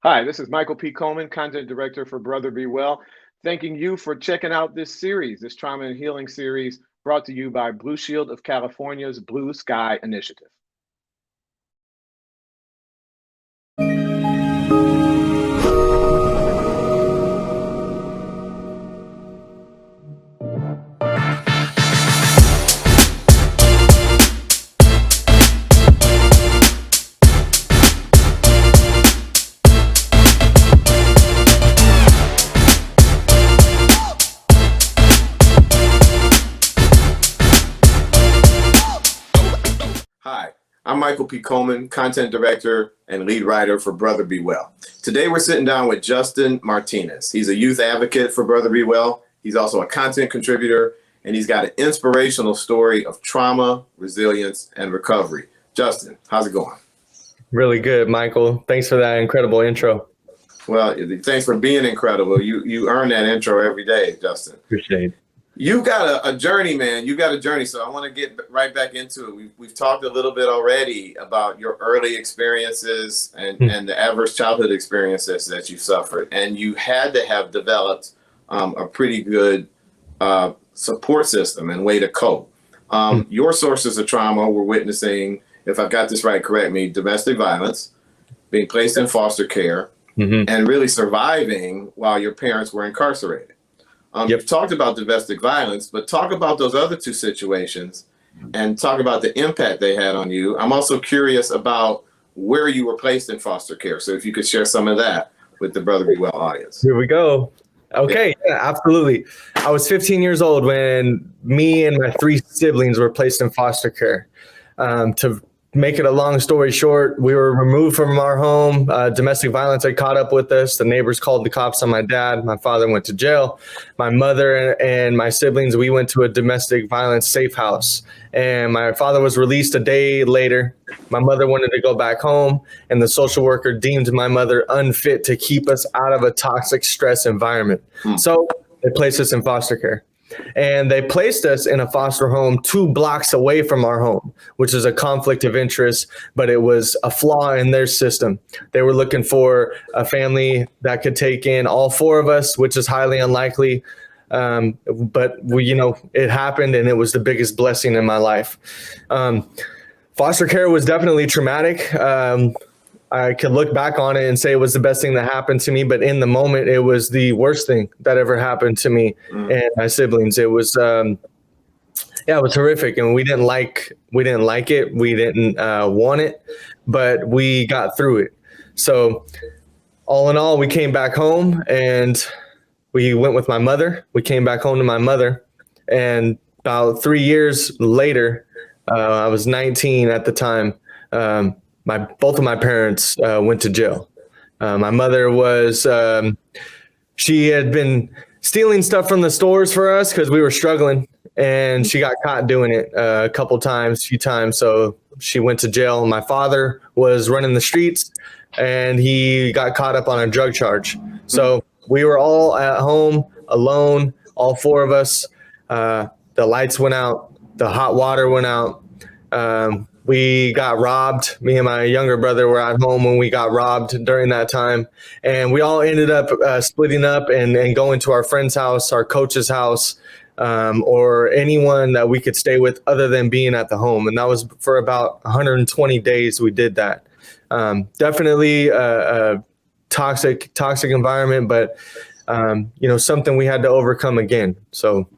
Hi, this is Michael P. Coleman, Content Director for Brother Be Well. Thanking you for checking out this series, this trauma and healing series brought to you by Blue Shield of California's Blue Sky Initiative. Hi, I'm Michael P. Coleman, Content Director and Lead Writer for Brother Be Well. Today we're sitting down with Justin Martinez. He's a youth advocate for Brother Be Well. He's also a content contributor, and he's got an inspirational story of trauma, resilience, and recovery. Justin, how's it going? Really good, Michael. Thanks for that incredible intro. Well, thanks for being incredible. You earn that intro every day, Justin. Appreciate it. You've got a journey, man. You've got a journey. So I want to get right back into it. We've talked a little bit already about your early experiences and the adverse childhood experiences that you suffered. And you had to have developed a pretty good support system and way to cope. Your sources of trauma were witnessing, if I've got this right, correct me, domestic violence, being placed in foster care, and really surviving while your parents were incarcerated. You've talked about domestic violence, but talk about those other two situations and talk about the impact they had on you. I'm also curious about where you were placed in foster care. So if you could share some of that with the Brother Be Well audience. Here we go. Okay, yeah, absolutely. I was 15 years old when me and my three siblings were placed in foster care. To make it a long story short, we were removed from our home. Domestic violence had caught up with us. The neighbors called the cops on my dad. My father went to jail. My mother and my siblings, we went to a domestic violence safe house. And my father was released a day later. My mother wanted to go back home, and the social worker deemed my mother unfit to keep us out of a toxic stress environment. So they placed us in foster care. And they placed us in a foster home 2 blocks away from our home, which is a conflict of interest, but it was a flaw in their system. They were looking for a family that could take in all 4 of us, which is highly unlikely. But it happened, and it was the biggest blessing in my life. Foster care was definitely traumatic. I could look back on it and say it was the best thing that happened to me, but in the moment, it was the worst thing that ever happened to me and my siblings. It was, it was horrific, and we didn't like it. We didn't want it, but we got through it. So, all in all, we came back home, and we went with my mother. We came back home to my mother, and about 3 years later, I was 19 at the time. Both of my parents went to jail. My mother was, she had been stealing stuff from the stores for us because we were struggling, and she got caught doing it a few times. So she went to jail. My father was running the streets, and he got caught up on a drug charge. So we were all at home alone, all 4 of us. The lights went out, the hot water went out. We got robbed. Me and my younger brother were at home when we got robbed during that time. And we all ended up splitting up and going to our friend's house, our coach's house, or anyone that we could stay with other than being at the home. And that was for about 120 days we did that. Definitely a toxic environment, but something we had to overcome again. So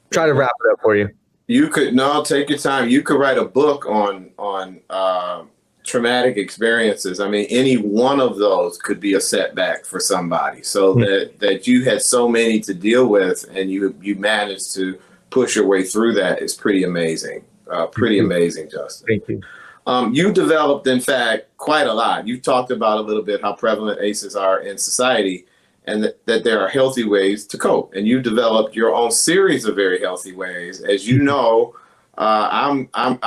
try to wrap it up for you. You could take your time. You could write a book on traumatic experiences. I mean, any one of those could be a setback for somebody. So that you had so many to deal with, and you managed to push your way through that is pretty amazing. Amazing, Justin. Thank you. You developed, in fact, quite a lot. You talked about a little bit how prevalent ACEs are in society, and that there are healthy ways to cope. And you developed your own series of very healthy ways. As you know, I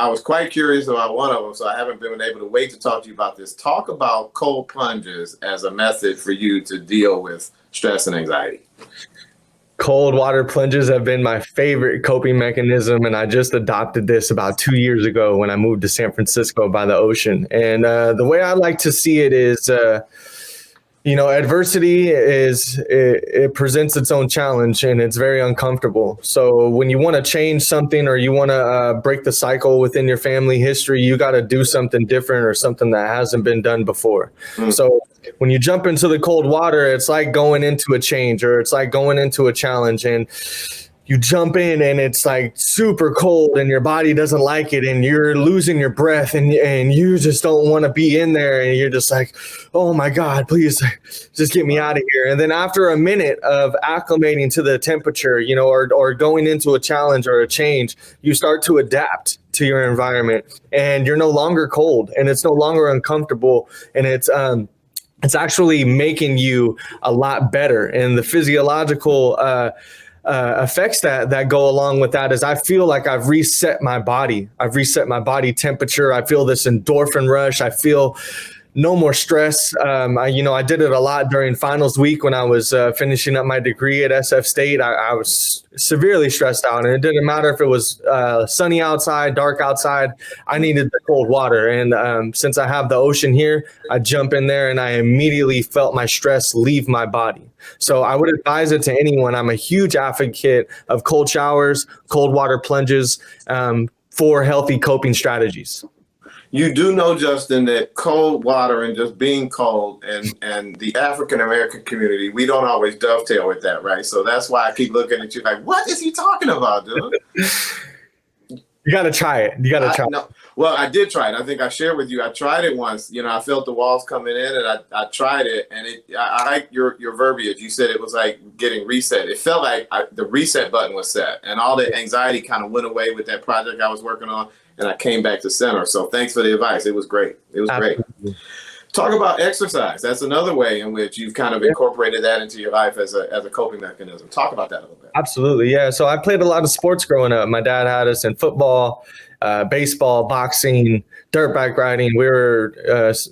was quite curious about one of them, so I haven't been able to wait to talk to you about this. Talk about cold plunges as a method for you to deal with stress and anxiety. Cold water plunges have been my favorite coping mechanism, and I just adopted this about 2 years ago when I moved to San Francisco by the ocean. And the way I like to see it is, adversity it presents its own challenge, and it's very uncomfortable. So when you want to change something, or you want to break the cycle within your family history, you got to do something different or something that hasn't been done before. So when you jump into the cold water, it's like going into a change, or it's like going into a challenge, and you jump in and it's like super cold and your body doesn't like it, and you're losing your breath, and you just don't want to be in there, and you're just like, oh my God, please just get me out of here. And then after a minute of acclimating to the temperature, or going into a challenge or a change, you start to adapt to your environment, and you're no longer cold, and it's no longer uncomfortable, and it's actually making you a lot better. And the physiological effects that go along with that is, I feel like I've reset my body. I've reset my body temperature. I feel this endorphin rush. I feel no more stress. I did it a lot during finals week when I was finishing up my degree at SF State. I was severely stressed out, and it didn't matter if it was sunny outside, dark outside. I needed the cold water. And since I have the ocean here, I jump in there and I immediately felt my stress leave my body. So I would advise it to anyone. I'm a huge advocate of cold showers, cold water plunges, for healthy coping strategies. You do know, Justin, that cold water and just being cold and the African American community, we don't always dovetail with that, right? So that's why I keep looking at you like, what is he talking about, dude? You got to try it. No. Well, I did try it. I think I shared with you. I tried it once. I felt the walls coming in, and I tried it. And I like your verbiage. You said it was like getting reset. It felt like the reset button was set, and all the anxiety kind of went away with that project I was working on, and I came back to center. So thanks for the advice. It was great. Great. Talk about exercise. That's another way in which you've kind of incorporated that into your life as a coping mechanism. Talk about that a little bit. Absolutely. Yeah. So I played a lot of sports growing up. My dad had us in football, baseball, boxing, dirt bike riding. We were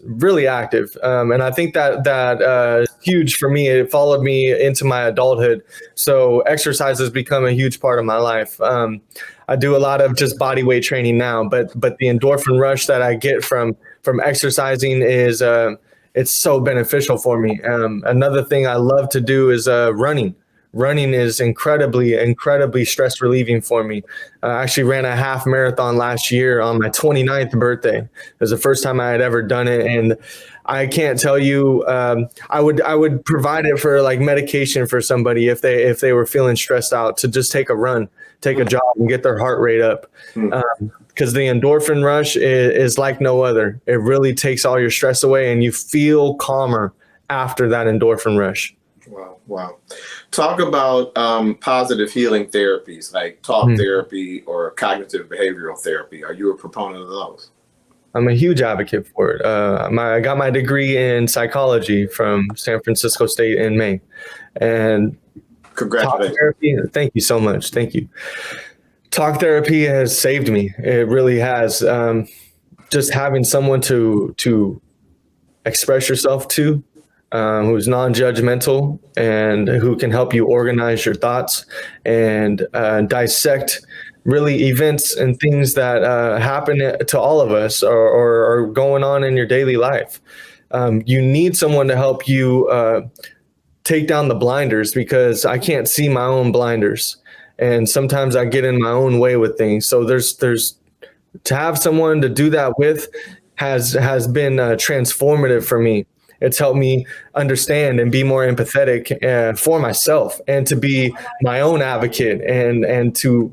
really active. And I think that is huge for me. It followed me into my adulthood. So exercise has become a huge part of my life. I do a lot of just body weight training now, but the endorphin rush that I get from exercising is it's so beneficial for me. Another thing I love to do is running. Running is incredibly stress relieving for me. I actually ran a half marathon last year on my 29th birthday. It was the first time I had ever done it. And I can't tell you, I would provide it for like medication for somebody if they were feeling stressed out, to just take a run, take a jog, and get their heart rate up. Because the endorphin rush is like no other. It really takes all your stress away, and you feel calmer after that endorphin rush. Wow. Talk about positive healing therapies like talk therapy or cognitive behavioral therapy. Are you a proponent of those? I'm a huge advocate for it. I got my degree in psychology from San Francisco State in May. And congratulations. Therapy, thank you so much. Thank you. Talk therapy has saved me. It really has. Just having someone to express yourself to, who's non-judgmental and who can help you organize your thoughts and dissect really events and things that happen to all of us or are going on in your daily life. You need someone to help you take down the blinders, because I can't see my own blinders. And sometimes I get in my own way with things. So there's to have someone to do that with has been transformative for me. It's helped me understand and be more empathetic for myself, and to be my own advocate, and to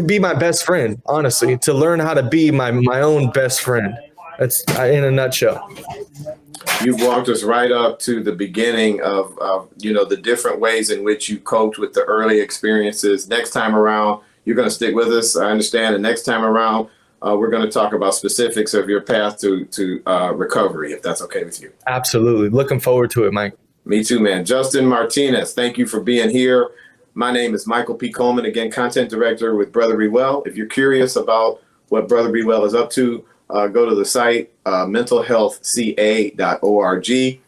be my best friend. Honestly, to learn how to be my own best friend. That's in a nutshell. You've walked us right up to the beginning of the different ways in which you coped with the early experiences. Next time around, you're going to stick with us. I understand. And next time around, we're going to talk about specifics of your path to recovery, if that's okay with you. Absolutely. Looking forward to it, Mike. Me too, man. Justin Martinez, thank you for being here. My name is Michael P. Coleman, again, content director with Brother Be Well. If you're curious about what Brother Be Well is up to, go to the site, mentalhealthca.org.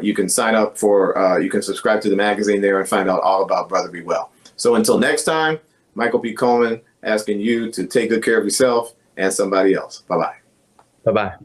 You can sign up for, you can subscribe to the magazine there and find out all about Brother Be Well. So until next time, Michael P. Coleman asking you to take good care of yourself and somebody else. Bye-bye. Bye-bye.